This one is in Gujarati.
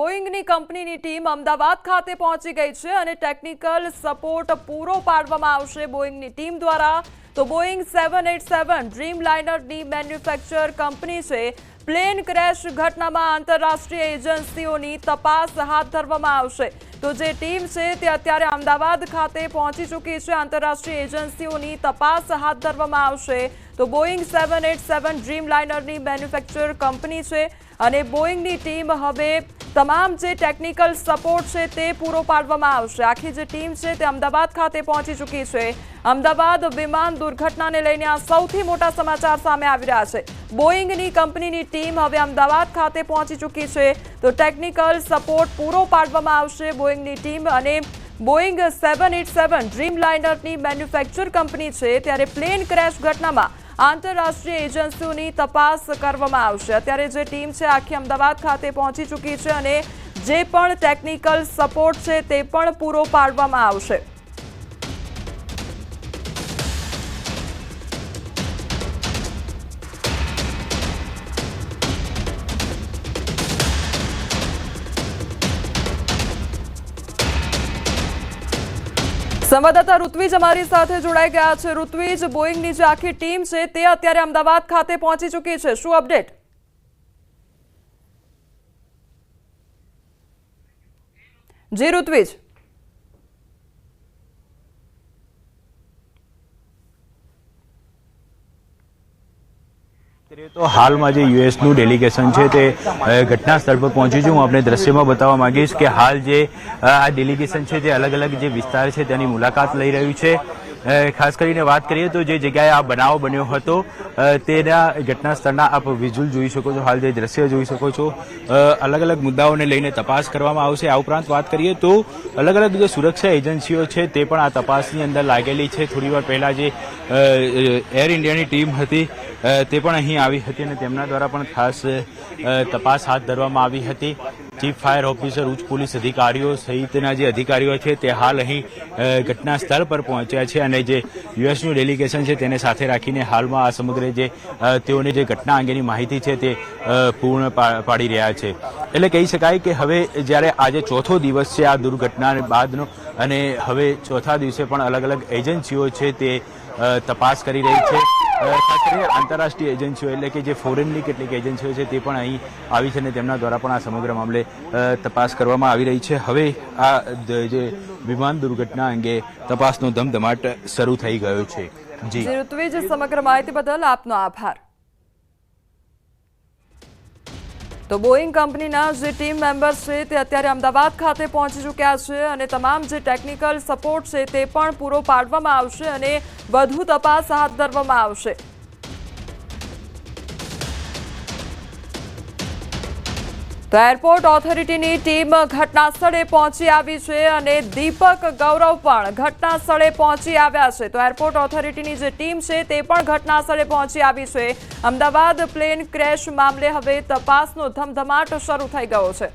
બોઈંગની કંપનીની ટીમ અમદાવાદ ખાતે પહોંચી ગઈ છે અને ટેકનિકલ સપોર્ટ પૂરો પાડવામાં આવશે બોઈંગની ટીમ દ્વારા। તો બોઈંગ 787 ડ્રીમલાઇનરની મેન્યુફેક્ચર કંપની છે। પ્લેન ક્રેશ ઘટનામાં આંતરરાષ્ટ્રીય એજન્સીઓની તપાસ હાથ ધરવામાં આવશે। તો જે ટીમ છે તે અત્યારે અમદાવાદ ખાતે પહોંચી ચૂકી છે। આંતરરાષ્ટ્રીય એજન્સીઓની તપાસ હાથ ધરવામાં આવશે। તો બોઈંગ 787 ડ્રીમલાઇનરની મેન્યુફેક્ચર કંપની છે અને બોઈંગની ટીમ હવે તમામ જે ટેકનિકલ સપોર્ટ છે તે પૂરો પાડવામાં આવશે। આખી જે ટીમ છે તે અમદાવાદ ખાતે પહોંચી ચૂકી છે। અમદાવાદ વિમાન દુર્ઘટનાને લઈને આ સૌથી મોટા સમાચાર સામે આવી રહ્યા છે। બોઈંગની કંપનીની ટીમ હવે અમદાવાદ ખાતે પહોંચી ચૂકી છે। તો ટેકનિકલ સપોર્ટ પૂરો પાડવામાં આવશે બોઈંગની ટીમ અને બોઈંગ 787 ડ્રીમલાઇનરની મેન્યુફેક્ચર કંપની છે ત્યારે પ્લેન ક્રેશ ઘટનામાં આંતરરાષ્ટ્રીય એજન્સીઓની તપાસ કરવામાં આવશે। અત્યારે જે ટીમ છે આખી અમદાવાદ ખાતે પહોંચી ચૂકી છે અને જે પણ ટેકનિકલ સપોર્ટ છે તે પણ પૂરો પાડવામાં આવશે। સંવાદદાતા ઋત્વિજ અમારી સાથે જોડાઈ ગયા છે। ઋત્વિજ, બોઈંગની જે આખી ટીમ છે તે અત્યારે અમદાવાદ ખાતે પહોંચી ચૂકી છે, શું અપડેટ? જી ઋત્વિજ। तो हाल में जो यूएसનું डेलिगेशन है ते घटना स्थल पर पहुंची हूँ। अपने दृश्य में बतावा मांगीश कि हाल जे आ डेलिगेशन है ते अलग अलग जो विस्तार है तेनी मुलाकात लई रह्यु छे। खास करीने बात करिए तो जे जगह आ बनाव बन्यो हतो तेना घटना स्थळना आप विजुअल जोई शको छो। हाल जे दृश्य जोई शको छो। अलग अलग मुद्दाओने लईने तपास करवामां आवशे। आ उपरांत बात करिए तो अलग अलग जो सुरक्षा एजेंसीओ छे ते पण आ तपासनी अंदर लागेली छे। थोड़ीवार पहेला जे एयर इंडियानी टीम हती ते पण અહીં આવી હતી અને તેમના દ્વારા પણ ખાસ તપાસ હાથ ધરવામાં આવી હતી। ચીફ ફાયર ઓફિસર, ઉચ્ચ પોલીસ અધિકારીઓ સહિતના જે અધિકારીઓ છે તે હાલ અહીં ઘટના સ્થળ પર પહોંચ્યા છે અને જે યુએસનું ડેલિગેશન છે તેને સાથે રાખીને હાલમાં આ સમગ્ર જે તેઓને જે ઘટના અંગેની માહિતી છે તે પૂર્ણ પાડી રહ્યા છે। એટલે કહી શકાય કે હવે જ્યારે આજે ચોથો દિવસ છે આ દુર્ઘટના બાદનો અને હવે ચોથા દિવસે પણ અલગ અલગ એજન્સીઓ છે તે તપાસ કરી રહી છે। ખાસ કરીને આંતરરાષ્ટ્રીય એજન્સીઓ એટલે કે જે ફોરેનની કેટલીક એજન્સીઓ છે તે પણ અહીં આવી છે અને તેમના દ્વારા પણ આ સમગ્ર મામલે તપાસ કરવામાં આવી રહી છે। હવે આ જે વિમાન દુર્ઘટના અંગે તપાસનો ધમધમાટ શરૂ થઈ ગયો છે। જી ઋત્વિજ, સમગ્ર માહિતી બદલ આપનો આભાર। તો બોઈંગ કંપનીના જે ટીમ મેમ્બર્સ છે તે અત્યારે અમદાવાદ ખાતે પહોંચી ચૂક્યા છે અને તમામ જે ટેકનિકલ સપોર્ટ છે તે પણ પૂરો પાડવામાં આવશે અને વધુ તપાસ હાથ ધરવામાં આવશે। તો એરપોર્ટ ઓથોરિટીની ટીમ ઘટના સ્થળે પહોંચી આવી છે અને દીપક ગૌરવ પણ ઘટના સ્થળે પહોંચી આવ્યા છે। તો એરપોર્ટ ઓથોરિટીની જે ટીમ છે તે પણ ઘટના સ્થળે પહોંચી આવી છે। અમદાવાદ પ્લેન ક્રેશ મામલે હવે તપાસનો ધમધમાટ શરૂ થઈ ગયો છે।